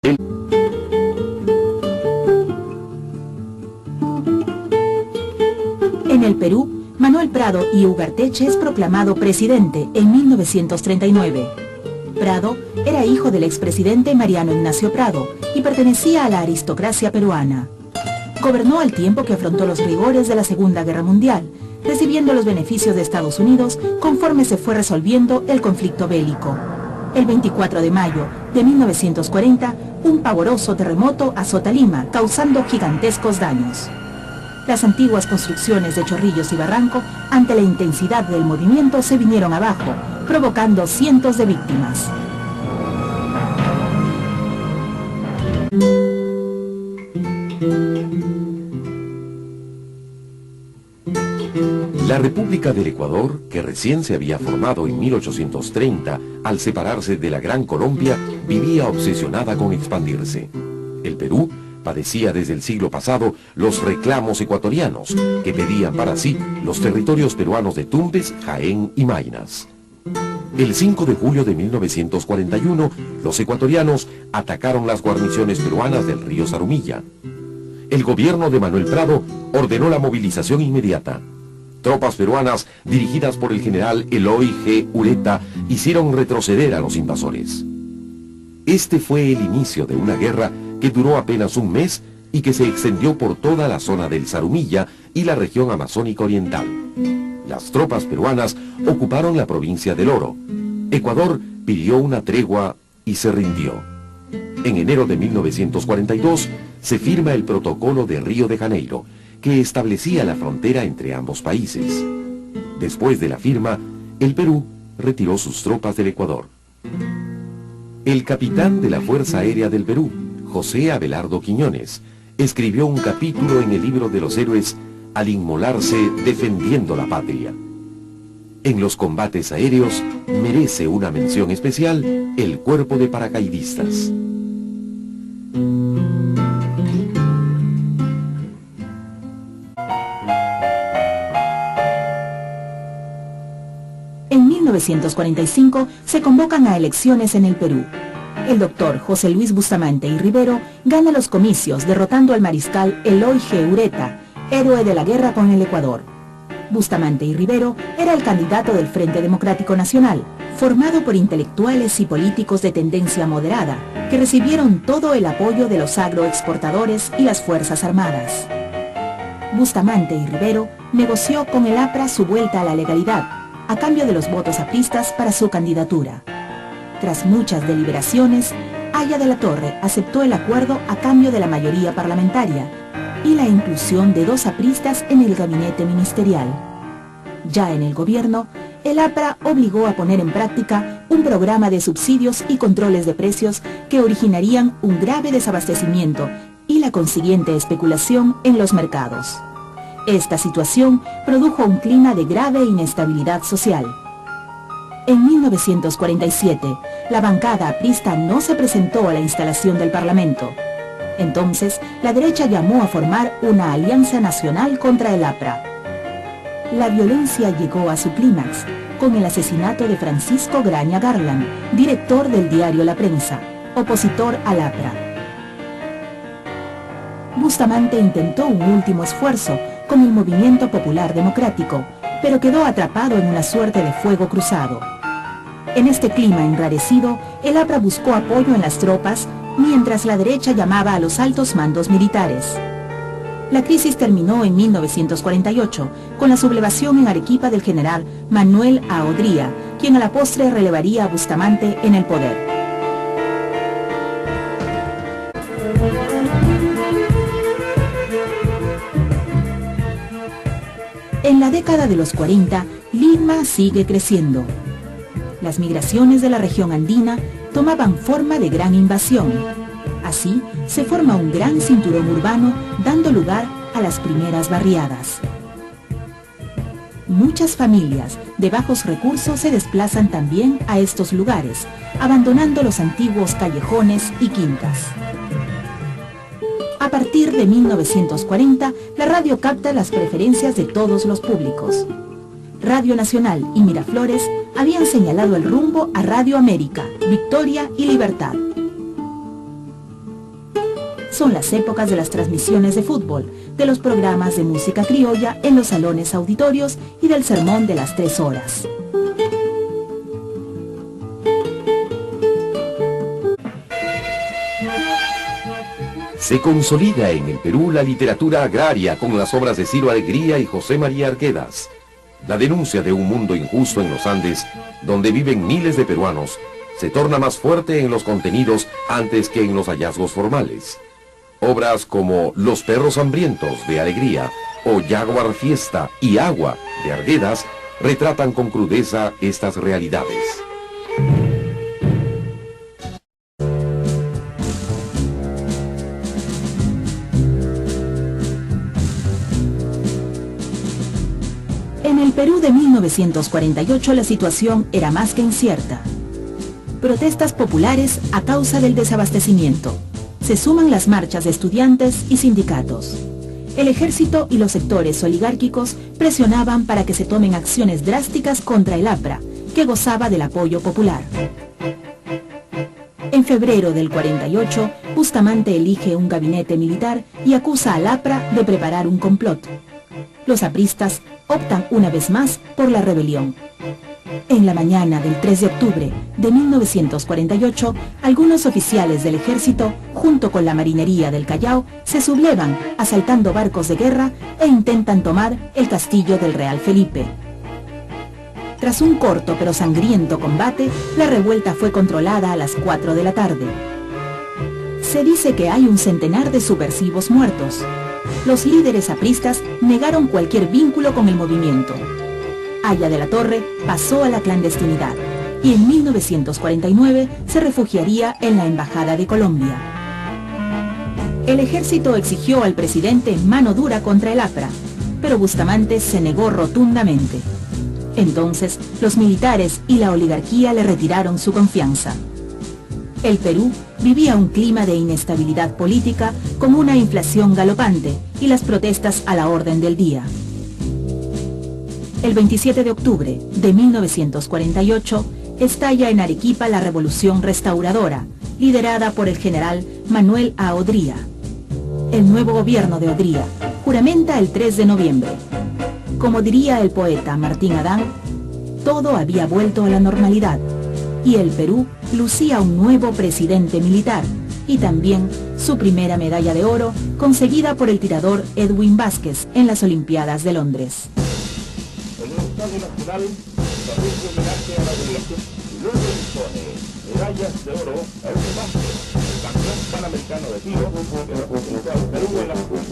En el Perú, Manuel Prado y Ugarteche es proclamado presidente en 1939. Prado era hijo del expresidente Mariano Ignacio Prado y pertenecía a la aristocracia peruana. Gobernó al tiempo que afrontó los rigores de la Segunda Guerra Mundial, recibiendo los beneficios de Estados Unidos conforme se fue resolviendo el conflicto bélico. El 24 de mayo de 1940, un pavoroso terremoto azota Lima, causando gigantescos daños. Las antiguas construcciones de Chorrillos y Barranco, ante la intensidad del movimiento, se vinieron abajo, provocando cientos de víctimas. La República del Ecuador, que recién se había formado en 1830, al separarse de la Gran Colombia, vivía obsesionada con expandirse. El Perú padecía desde el siglo pasado los reclamos ecuatorianos, que pedían para sí los territorios peruanos de Tumbes, Jaén y Maynas. El 5 de julio de 1941, los ecuatorianos atacaron las guarniciones peruanas del río Zarumilla. El gobierno de Manuel Prado ordenó la movilización inmediata. Tropas peruanas, dirigidas por el general Eloy G. Ureta, hicieron retroceder a los invasores. Este fue el inicio de una guerra que duró apenas un mes y que se extendió por toda la zona del Zarumilla y la región amazónica oriental. Las tropas peruanas ocuparon la provincia del Oro. Ecuador pidió una tregua y se rindió. En enero de 1942 se firma el Protocolo de Río de Janeiro, que establecía la frontera entre ambos países. Después de la firma, el Perú retiró sus tropas del Ecuador. El capitán de la Fuerza Aérea del Perú, José Abelardo Quiñones, escribió un capítulo en el libro de los héroes al inmolarse defendiendo la patria. En los combates aéreos merece una mención especial el cuerpo de paracaidistas. En 1945 se convocan a elecciones en el Perú. El doctor José Luis Bustamante y Rivero gana los comicios derrotando al mariscal Eloy G. Ureta, héroe de la guerra con el Ecuador. Bustamante y Rivero era el candidato del Frente Democrático Nacional, formado por intelectuales y políticos de tendencia moderada, que recibieron todo el apoyo de los agroexportadores y las Fuerzas Armadas. Bustamante y Rivero negoció con el APRA su vuelta a la legalidad, a cambio de los votos apristas para su candidatura. Tras muchas deliberaciones, Haya de la Torre aceptó el acuerdo a cambio de la mayoría parlamentaria y la inclusión de 2 apristas en el gabinete ministerial. Ya en el gobierno, el APRA obligó a poner en práctica un programa de subsidios y controles de precios que originarían un grave desabastecimiento y la consiguiente especulación en los mercados. Esta situación produjo un clima de grave inestabilidad social. En 1947, la bancada aprista no se presentó a la instalación del Parlamento. Entonces, la derecha llamó a formar una alianza nacional contra el APRA. La violencia llegó a su clímax con el asesinato de Francisco Graña Garland, director del diario La Prensa, opositor al APRA. Bustamante intentó un último esfuerzo con el Movimiento Popular Democrático, pero quedó atrapado en una suerte de fuego cruzado. En este clima enrarecido, el APRA buscó apoyo en las tropas, mientras la derecha llamaba a los altos mandos militares. La crisis terminó en 1948, con la sublevación en Arequipa del general Manuel A. Odría, quien a la postre relevaría a Bustamante en el poder. En la década de los 40, Lima sigue creciendo. Las migraciones de la región andina tomaban forma de gran invasión. Así, se forma un gran cinturón urbano, dando lugar a las primeras barriadas. Muchas familias de bajos recursos se desplazan también a estos lugares, abandonando los antiguos callejones y quintas. A partir de 1940, la radio capta las preferencias de todos los públicos. Radio Nacional y Miraflores habían señalado el rumbo a Radio América, Victoria y Libertad. son las épocas de las transmisiones de fútbol, de los programas de música criolla en los salones auditorios y del sermón de las 3 horas. Se consolida en el Perú la literatura agraria con las obras de Ciro Alegría y José María Arguedas. La denuncia de un mundo injusto en los Andes, donde viven miles de peruanos, se torna más fuerte en los contenidos antes que en los hallazgos formales. Obras como Los perros hambrientos de Alegría o Jaguar Fiesta y Agua de Arguedas retratan con crudeza estas realidades. En el Perú de 1948 la situación era más que incierta. Protestas populares a causa del desabastecimiento. Se suman las marchas de estudiantes y sindicatos. El ejército y los sectores oligárquicos presionaban para que se tomen acciones drásticas contra el APRA, que gozaba del apoyo popular. En febrero del 48, Bustamante elige un gabinete militar y acusa al APRA de preparar un complot. Los apristas optan una vez más por la rebelión. En la mañana del 3 de octubre de 1948, algunos oficiales del ejército, junto con la marinería del Callao, se sublevan, asaltando barcos de guerra e intentan tomar el castillo del Real Felipe. Tras un corto pero sangriento combate, la revuelta fue controlada a las 4 de la tarde. Se dice que hay un centenar de subversivos muertos. Los líderes apristas negaron cualquier vínculo con el movimiento. Aya de la Torre pasó a la clandestinidad y en 1949 se refugiaría en la Embajada de Colombia. El ejército exigió al presidente mano dura contra el APRA, pero Bustamante se negó rotundamente. Entonces, los militares y la oligarquía le retiraron su confianza. El Perú vivía un clima de inestabilidad política con una inflación galopante y las protestas a la orden del día. El 27 de octubre de 1948 estalla en Arequipa la Revolución Restauradora, liderada por el general Manuel A. Odría. El nuevo gobierno de Odría juramenta el 3 de noviembre. Como diría el poeta Martín Adán, todo había vuelto a la normalidad y el Perú lucía un nuevo presidente militar y también su primera medalla de oro conseguida por el tirador Edwin Vázquez en las Olimpiadas de Londres. En el Estadio Nacional se rinde homenaje a la delegación y luego impone medallas de oro a Edwin Vázquez, el campeón panamericano de tiro que representó al Perú en las Juegos